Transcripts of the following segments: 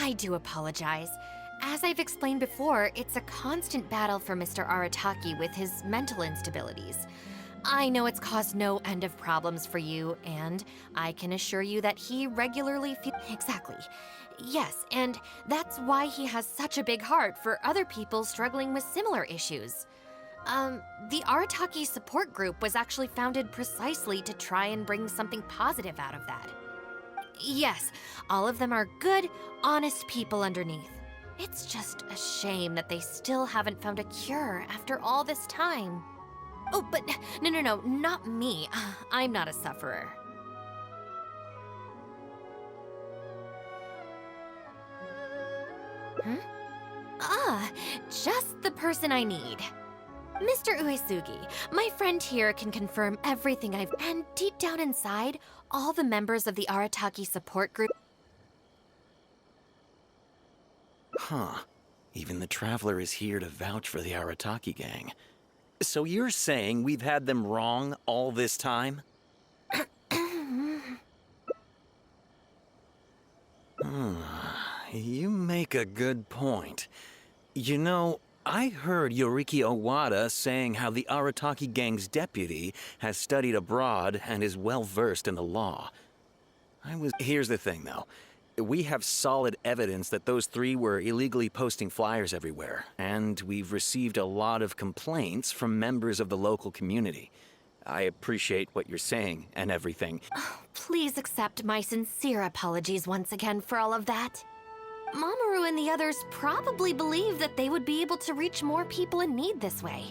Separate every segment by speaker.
Speaker 1: I do apologize. As I've explained before, it's a constant battle for Mr. Arataki with his mental instabilities. I know it's caused no end of problems for you, and I can assure you that he regularly Exactly. Yes, and that's why he has such a big heart for other people struggling with similar issues. The Arataki support group was actually founded precisely to try and bring something positive out of that. Yes, all of them are good, honest people underneath. It's just a shame that they still haven't found a cure after all this time. Oh, but no, not me. I'm not a sufferer. Huh? Ah, just the person I need. Mr. Uesugi, my friend here can confirm everything I've... And deep down inside, all the members of the Arataki support group...
Speaker 2: Huh. Even the Traveler is here to vouch for the Arataki gang. So you're saying we've had them wrong all this time? You make a good point. You know, I heard Yoriki Owada saying how the Arataki gang's deputy has studied abroad and is well-versed in the law. Here's the thing, though. We have solid evidence that those three were illegally posting flyers everywhere, and we've received a lot of complaints from members of the local community. I appreciate what you're saying and everything.
Speaker 1: Oh, please accept my sincere apologies once again for all of that. Mamoru and the others probably believed that they would be able to reach more people in need this way.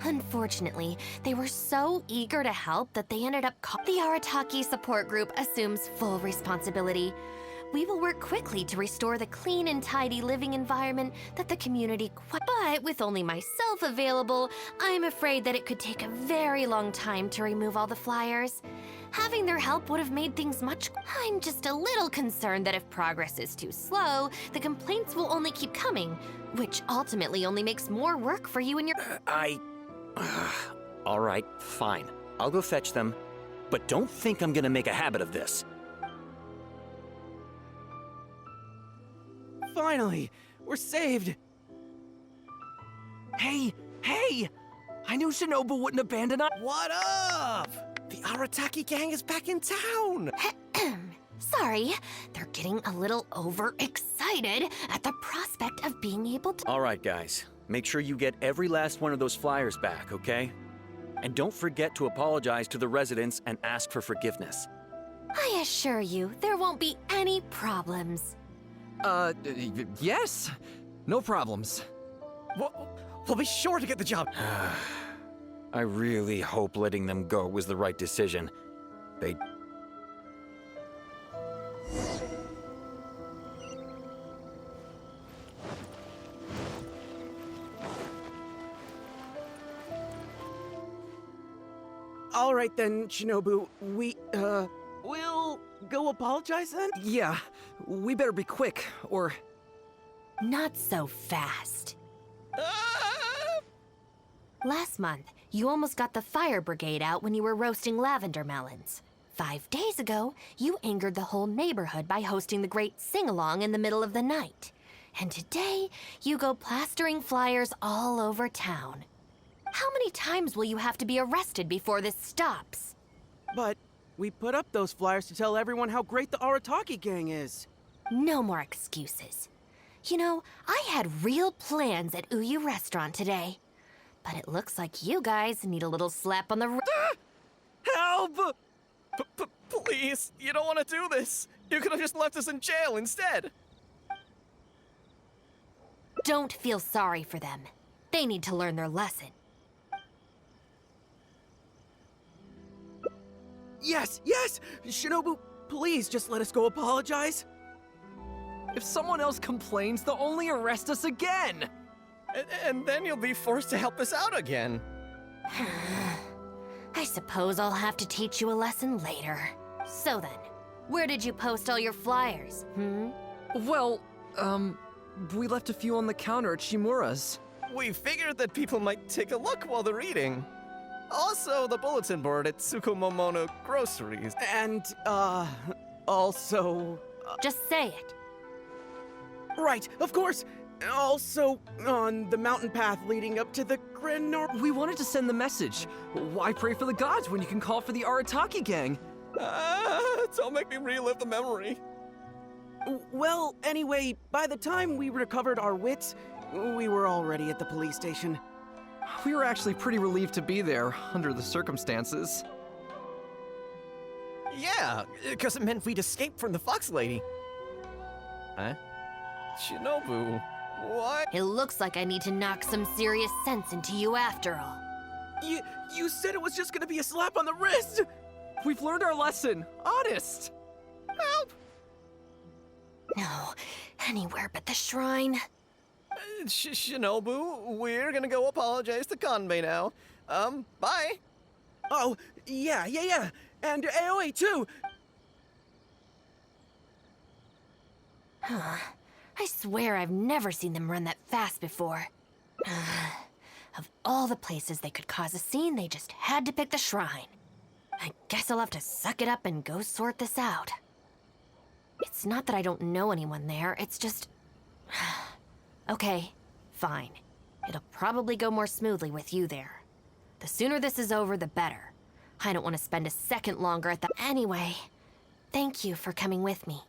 Speaker 1: Unfortunately, they were so eager to help that they ended up The Arataki support group assumes full responsibility. We will work quickly to restore the clean and tidy living environment that the community... But with only myself available, I'm afraid that it could take a very long time to remove all the flyers. Having their help would have made things much... I'm just a little concerned that if progress is too slow, the complaints will only keep coming, which ultimately only makes more work for you and your...
Speaker 2: All right, fine. I'll go fetch them. But don't think I'm gonna make a habit of this.
Speaker 3: Finally, we're saved! Hey! I knew Shinobu wouldn't abandon us! What up? The Arataki gang is back in town!
Speaker 1: Sorry, they're getting a little overexcited at the prospect of being able to...
Speaker 2: All right, guys. Make sure you get every last one of those flyers back, okay? And don't forget to apologize to the residents and ask for forgiveness.
Speaker 1: I assure you, there won't be any problems.
Speaker 3: Yes. No problems. We'll be sure to get the job.
Speaker 2: I really hope letting them go was the right decision. They...
Speaker 3: All right then, Shinobu. We'll go apologize then? Yeah. We better be quick, or...
Speaker 1: Not so fast. Last month, you almost got the fire brigade out when you were roasting lavender melons. 5 days ago, you angered the whole neighborhood by hosting the great sing-along in the middle of the night. And today, you go plastering flyers all over town. How many times will you have to be arrested before this stops?
Speaker 3: But we put up those flyers to tell everyone how great the Arataki gang is.
Speaker 1: No more excuses. You know, I had real plans at Uyu Restaurant today. But it looks like you guys need a little slap on the
Speaker 3: Help! Please, you don't want to do this. You could have just left us in jail instead.
Speaker 1: Don't feel sorry for them. They need to learn their lesson.
Speaker 3: Yes! Shinobu, please just let us go apologize. If someone else complains, they'll only arrest us again. And then you'll be forced to help us out again.
Speaker 1: I suppose I'll have to teach you a lesson later. So then, where did you post all your flyers,
Speaker 4: Well, we left a few on the counter at Shimura's.
Speaker 3: We figured that people might take a look while they're eating. Also, the bulletin board at Tsukumomono Groceries. And, also...
Speaker 1: Just say it.
Speaker 3: Right, of course. Also, on the mountain path leading up to the Grand Nor-
Speaker 4: We wanted to send the message. Why pray for the gods when you can call for the Arataki gang?
Speaker 3: Don't make me relive the memory. Well, anyway, by the time we recovered our wits, we were already at the police station.
Speaker 4: We were actually pretty relieved to be there, under the circumstances.
Speaker 3: Yeah, because it meant we'd escaped from the Fox Lady. Huh? Shinobu, what?
Speaker 1: It looks like I need to knock some serious sense into you after all.
Speaker 3: You said it was just gonna be a slap on the wrist!
Speaker 4: We've learned our lesson. Honest.
Speaker 3: Help!
Speaker 1: No, anywhere but the shrine.
Speaker 3: Shinobu, we're gonna go apologize to Kanbei now. Bye. Oh, yeah. And AOA too.
Speaker 1: I swear I've never seen them run that fast before. Of all the places they could cause a scene, they just had to pick the shrine. I guess I'll have to suck it up and go sort this out. It's not that I don't know anyone there, it's just... Okay, fine. It'll probably go more smoothly with you there. The sooner this is over, the better. I don't want to spend a second longer at the... Anyway, thank you for coming with me.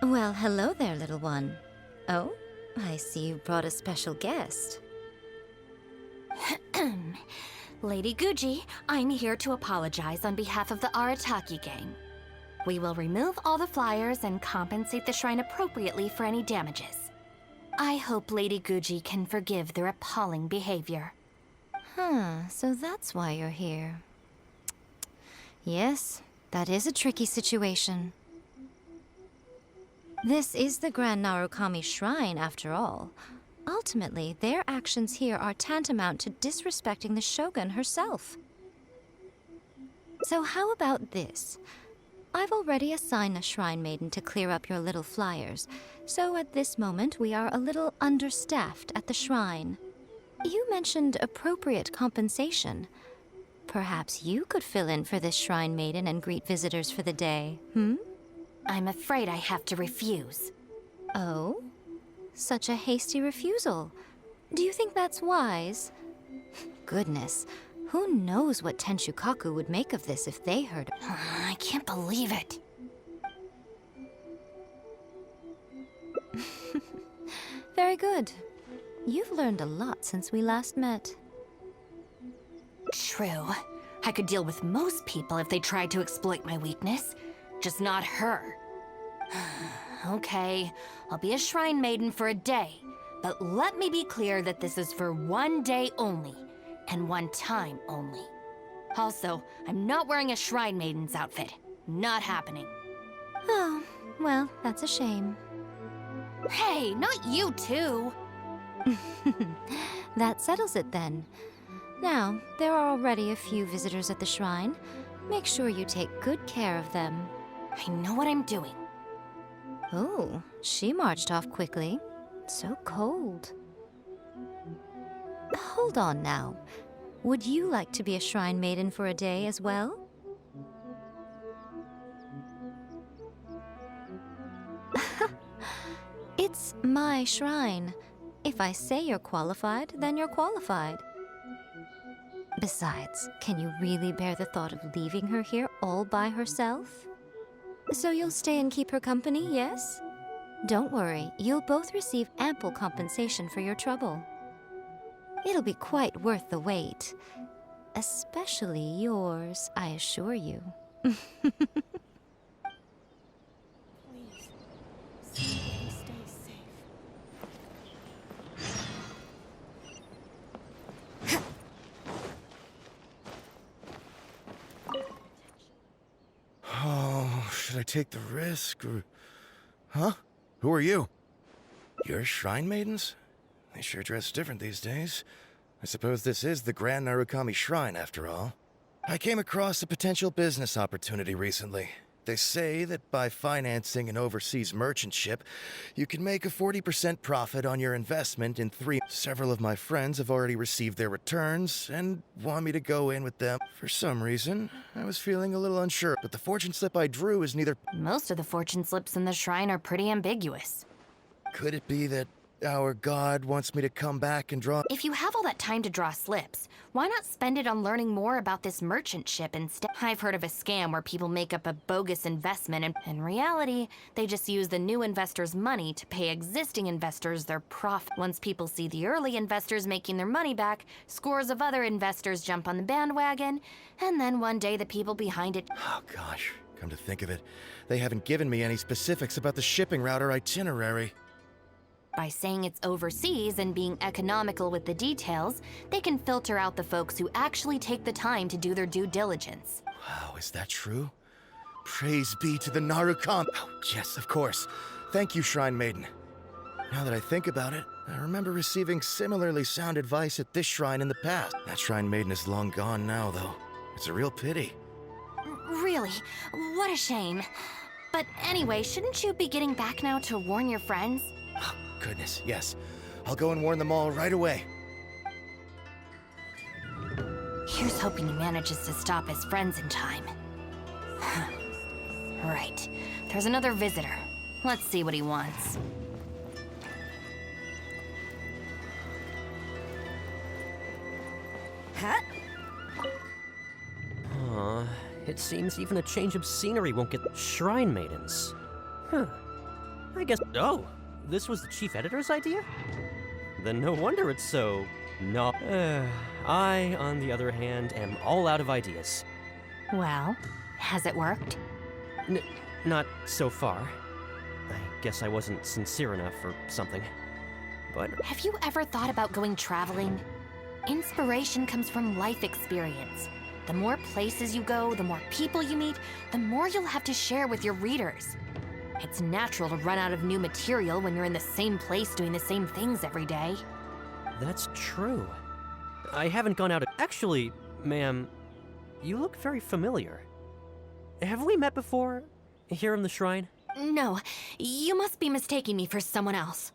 Speaker 5: Well, hello there, little one. Oh, I see you brought a special guest.
Speaker 1: Lady Guji, I'm here to apologize on behalf of the Arataki gang. We will remove all the flyers and compensate the shrine appropriately for any damages. I hope Lady Guji can forgive their appalling behavior.
Speaker 5: So that's why you're here. Yes, that is a tricky situation. This is the Grand Narukami Shrine, after all. Ultimately, their actions here are tantamount to disrespecting the Shogun herself. So how about this? I've already assigned a Shrine Maiden to clear up your little flyers, so at this moment we are a little understaffed at the shrine. You mentioned appropriate compensation. Perhaps you could fill in for this Shrine Maiden and greet visitors for the day,
Speaker 1: I'm afraid I have to refuse.
Speaker 5: Oh? Such a hasty refusal. Do you think that's wise? Goodness, who knows what Tenshukaku would make of this if they heard.
Speaker 1: I can't believe it.
Speaker 5: Very good. You've learned a lot since we last met.
Speaker 1: True. I could deal with most people if they tried to exploit my weakness. Just not her. Okay, I'll be a shrine maiden for a day, but let me be clear that this is for one day only, and one time only. Also, I'm not wearing a shrine maiden's outfit. Not happening.
Speaker 5: Oh, well, that's a shame.
Speaker 1: Hey, not you too!
Speaker 5: That settles it then. Now, there are already a few visitors at the shrine. Make sure you take good care of them.
Speaker 1: I know what I'm doing.
Speaker 5: Oh, she marched off quickly. So cold. Hold on now. Would you like to be a shrine maiden for a day as well? It's my shrine. If I say you're qualified, then you're qualified. Besides, can you really bear the thought of leaving her here all by herself? So you'll stay and keep her company, yes? Don't worry, you'll both receive ample compensation for your trouble. It'll be quite worth the wait. Especially yours, I assure you.
Speaker 6: Oh, should I take the risk or... Huh? Who are you? You're shrine maidens? They sure dress different these days. I suppose this is the Grand Narukami Shrine, after all. I came across a potential business opportunity recently. They say that by financing an overseas merchant ship, you can make a 40% profit on your investment in 3. Several of my friends have already received their returns and want me to go in with them. For some reason, I was feeling a little unsure, but the fortune slip I drew is neither.
Speaker 1: Most of the fortune slips in the shrine are pretty ambiguous.
Speaker 6: Could it be that our god wants me to come back and draw?
Speaker 1: If you have all that time to draw slips, why not spend it on learning more about this merchant ship instead? I've heard of a scam where people make up a bogus investment and in reality, they just use the new investors' money to pay existing investors their profit. Once people see the early investors making their money back, scores of other investors jump on the bandwagon, and then one day the people behind it...
Speaker 6: Oh gosh, come to think of it, they haven't given me any specifics about the shipping route or itinerary.
Speaker 1: By saying it's overseas and being economical with the details, they can filter out the folks who actually take the time to do their due diligence.
Speaker 6: Wow, is that true? Praise be to the Narukami. Oh, yes, of course. Thank you, Shrine Maiden. Now that I think about it, I remember receiving similarly sound advice at this shrine in the past. That Shrine Maiden is long gone now, though. It's a real pity.
Speaker 1: Really? What a shame. But anyway, shouldn't you be getting back now to warn your friends?
Speaker 6: Oh, goodness, yes. I'll go and warn them all right away.
Speaker 1: Here's hoping he manages to stop his friends in time. Right. There's another visitor. Let's see what he wants.
Speaker 7: Huh?
Speaker 8: It seems even a change of scenery won't get shrine maidens. Huh. I guess... Oh, this was the chief editor's idea? Then no wonder it's so... No. I, on the other hand, am all out of ideas.
Speaker 1: Well, has it worked?
Speaker 8: Not so far. I guess I wasn't sincere enough or something. But...
Speaker 1: Have you ever thought about going traveling? Inspiration comes from life experience. The more places you go, the more people you meet, the more you'll have to share with your readers. It's natural to run out of new material when you're in the same place doing the same things every day.
Speaker 8: That's true. I haven't gone out... Actually, ma'am, you look very familiar. Have we met before? Here in the shrine?
Speaker 1: No, you must be mistaking me for someone else.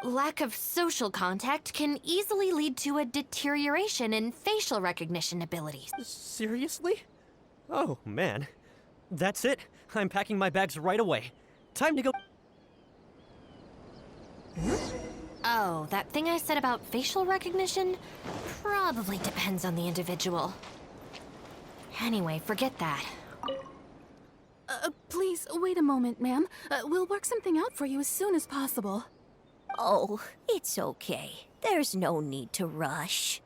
Speaker 1: Lack of social contact can easily lead to a deterioration in facial recognition abilities.
Speaker 8: Seriously? Oh, man. That's it. I'm packing my bags right away. Time to go...
Speaker 1: Oh, that thing I said about facial recognition? Probably depends on the individual. Anyway, forget that.
Speaker 7: Please, wait a moment, ma'am. We'll work something out for you as soon as possible.
Speaker 5: Oh, it's okay. There's no need to rush.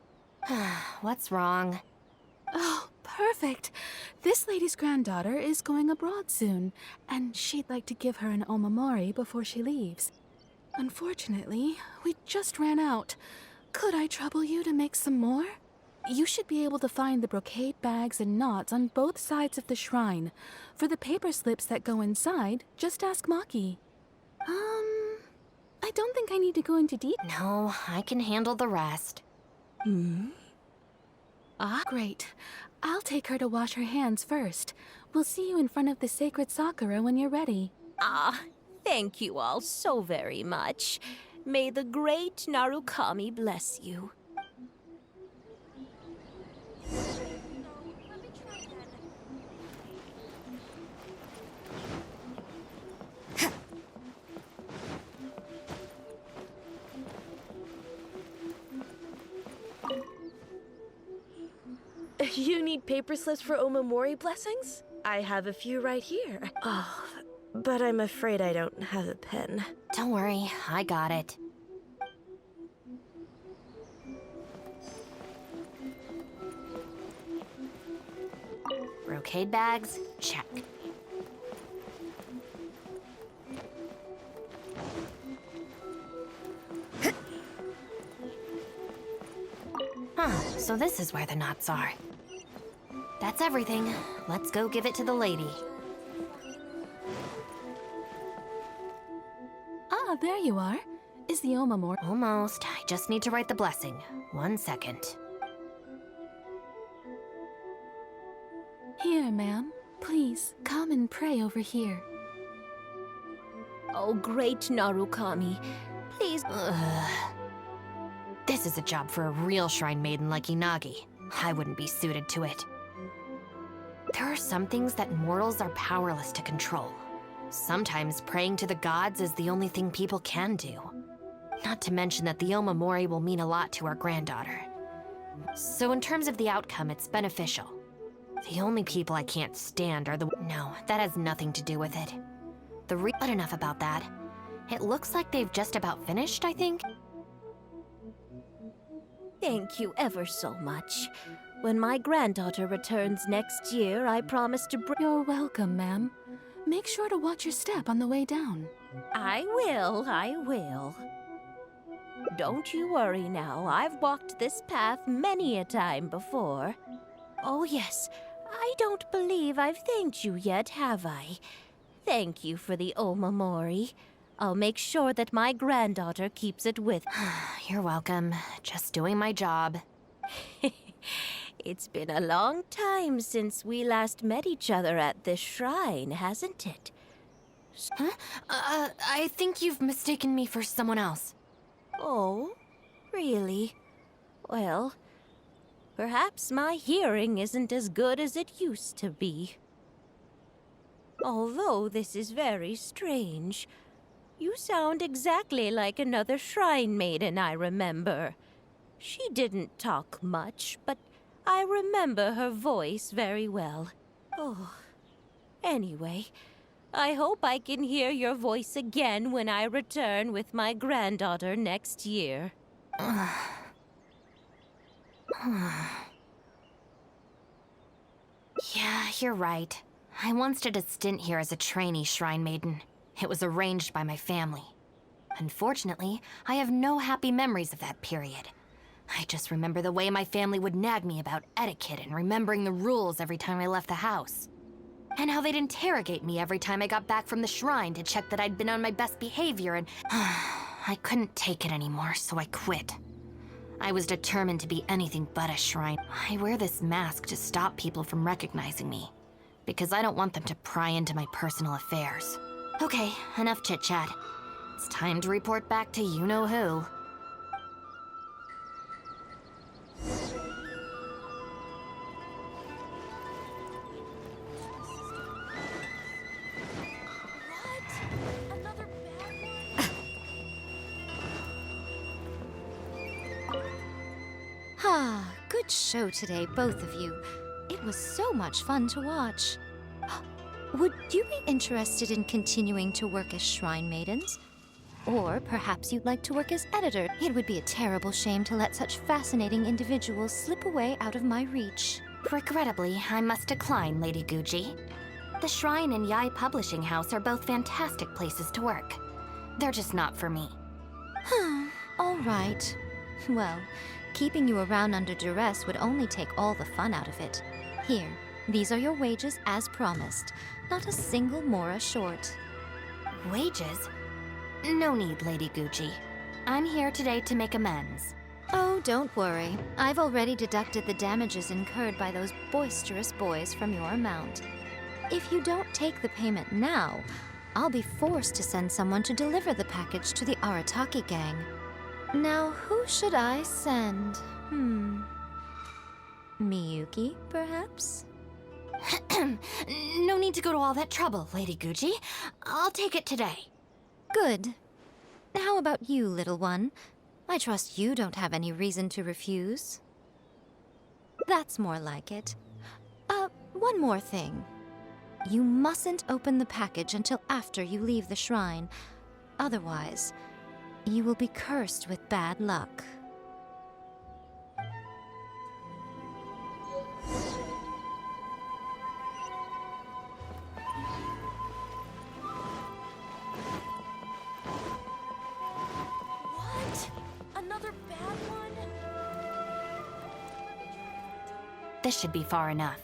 Speaker 1: What's wrong?
Speaker 7: Oh, perfect. This lady's granddaughter is going abroad soon, and she'd like to give her an omamori before she leaves. Unfortunately, we just ran out. Could I trouble you to make some more? You should be able to find the brocade bags and knots on both sides of the shrine. For the paper slips that go inside, just ask Maki. I don't think I need to go into detail.
Speaker 1: No, I can handle the rest.
Speaker 7: Ah, great. I'll take her to wash her hands first. We'll see you in front of the sacred Sakura when you're ready.
Speaker 5: Thank you all so very much. May the great Narukami bless you.
Speaker 9: You need paper slips for omamori blessings? I have a few right here. Oh, but I'm afraid I don't have a pen.
Speaker 1: Don't worry, I got it. Brocade bags? Check. So this is where the knots are. That's everything. Let's go give it to the lady.
Speaker 7: Ah, there you are. is the Omamori.
Speaker 1: Almost. I just need to write the blessing. 1 second.
Speaker 7: Here, ma'am. Please, come and pray over here.
Speaker 5: Oh, great Narukami. Please.
Speaker 1: Ugh. This is a job for a real shrine maiden like Inagi. I wouldn't be suited to it. There are some things that mortals are powerless to control. Sometimes praying to the gods is the only thing people can do. Not to mention that the Omamori will mean a lot to our granddaughter. So in terms of the outcome, it's beneficial. The only people I can't stand are the— No, that has nothing to do with it. But enough about that. It looks like they've just about finished, I think.
Speaker 5: Thank you ever so much. When my granddaughter returns next year, I promise to bring—
Speaker 7: You're welcome, ma'am. Make sure to watch your step on the way down.
Speaker 5: I will. Don't you worry now. I've walked this path many a time before. Oh, yes. I don't believe I've thanked you yet, have I? Thank you for the Omamori. I'll make sure that my granddaughter keeps it with—
Speaker 1: You're welcome. Just doing my job.
Speaker 5: It's been a long time since we last met each other at this shrine, hasn't it?
Speaker 1: Huh? I think you've mistaken me for someone else.
Speaker 5: Oh, really? Well, perhaps my hearing isn't as good as it used to be. Although this is very strange. You sound exactly like another shrine maiden I remember. She didn't talk much, but I remember her voice very well. Oh, anyway, I hope I can hear your voice again when I return with my granddaughter next year.
Speaker 1: Yeah, you're right. I once did a stint here as a trainee shrine maiden. It was arranged by my family. Unfortunately, I have no happy memories of that period. I just remember the way my family would nag me about etiquette and remembering the rules every time I left the house. And how they'd interrogate me every time I got back from the shrine to check that I'd been on my best behavior, and I couldn't take it anymore, so I quit. I was determined to be anything but a shrine. I wear this mask to stop people from recognizing me, because I don't want them to pry into my personal affairs. Okay, enough chit-chat. It's time to report back to you-know-who.
Speaker 5: Ah, good show today, both of you. It was so much fun to watch. Would you be interested in continuing to work as shrine maidens? Or perhaps you'd like to work as editor. It would be a terrible shame to let such fascinating individuals slip away out of my reach.
Speaker 1: Regrettably, I must decline, Lady Guji. The Shrine and Yai Publishing House are both fantastic places to work. They're just not for me.
Speaker 5: All right. Well, keeping you around under duress would only take all the fun out of it. Here, these are your wages as promised. Not a single mora short.
Speaker 1: Wages? No need, Lady Guji. I'm here today to make amends.
Speaker 5: Oh, don't worry. I've already deducted the damages incurred by those boisterous boys from your amount. If you don't take the payment now, I'll be forced to send someone to deliver the package to the Arataki gang. Now, who should I send? Miyuki, perhaps?
Speaker 1: No need to go to all that trouble, Lady Guji. I'll take it today.
Speaker 5: Good. How about you, little one? I trust you don't have any reason to refuse. That's more like it. One more thing. You mustn't open the package until after you leave the shrine. Otherwise, you will be cursed with bad luck.
Speaker 9: What? Another bad one?
Speaker 1: This should be far enough.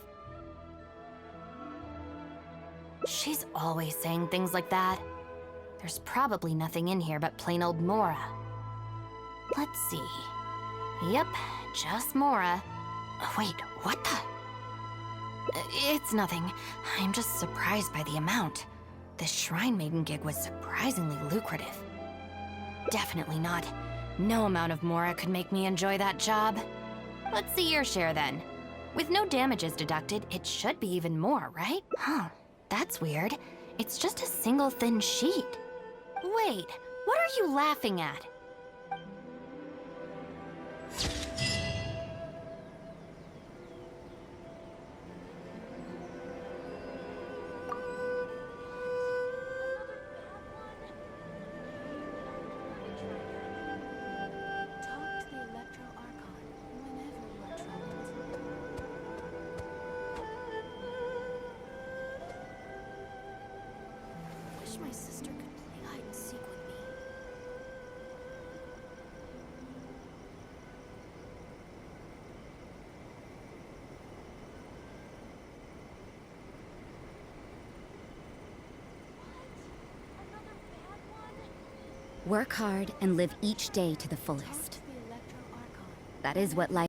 Speaker 1: She's always saying things like that. There's probably nothing in here but plain old Mora. Let's see. Yep, just Mora. Wait, what the? It's nothing. I'm just surprised by the amount. This Shrine Maiden gig was surprisingly lucrative. Definitely not. No amount of Mora could make me enjoy that job. Let's see your share then. With no damages deducted, it should be even more, right? Huh, that's weird. It's just a single thin sheet. Wait, what are you laughing at?
Speaker 5: My sister could play hide and seek with me. Work hard and live each day to the fullest. That is what life